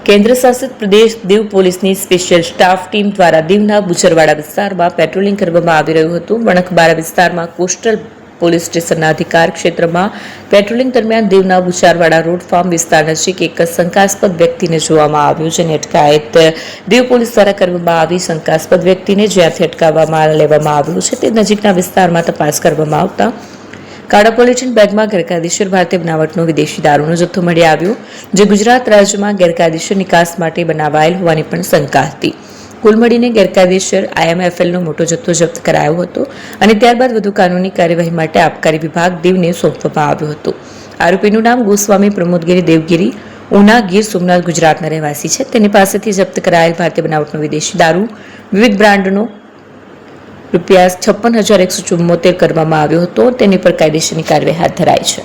કેન્દ્ર શાસિત પ્રદેશ દીવ પોલીસની સ્પેશિયલ સ્ટાફ ટીમ દ્વારા દીવના બુચરવાડા વિસ્તારમાં પેટ્રોલિંગ કરવામાં આવી રહ્યું હતું. વણકબારા વિસ્તારમાં કોસ્ટલ પોલીસ સ્ટેશનના અધિકાર ક્ષેત્રમાં પેટ્રોલિંગ દરમિયાન દીવના બુચરવાડા રોડ ફાર્મ વિસ્તાર નજીક એક શંકાસ્પદ વ્યક્તિને જોવામાં આવ્યું, જેની અટકાયત દીવ પોલીસ દ્વારા કરવામાં આવી. શંકાસ્પદ વ્યક્તિને જ્યાંથી અટકાવવામાં લેવામાં આવ્યું છે તે નજીકના વિસ્તારમાં તપાસ કરવામાં આવતા કાળા પોલિથીન બેગમાં ગેરકાયદેસર ભારતીય બનાવટનો વિદેશી દારૂનો જથ્થો મળી આવ્યો, જે ગુજરાત રાજ્યમાં ગેરકાયદેસર નિકાસ માટે બનાવાયેલ હોવાની પણ શંકા હતી. કુલ મળીને ગેરકાયદેસર IMFLનો મોટો જથ્થો જપ્ત કરાયો હતો અને ત્યારબાદ વધુ કાનૂની કાર્યવાહી માટે આબકારી વિભાગ દીવને સોંપવામાં આવ્યો હતો. આરોપીનું નામ ગોસ્વામી પ્રમોદગીરી દેવગીરી, ઉના, ગીર સોમનાથ, ગુજરાતના રહેવાસી છે. તેની પાસેથી જપ્ત કરાયેલ ભારતીય બનાવટનો વિદેશી દારૂ વિવિધ બ્રાન્ડનો ₹56,174 કરવામાં આવ્યો હતો. તેની પર કાયદેસરની કાર્યવાહી હાથ ધરાઈ છે.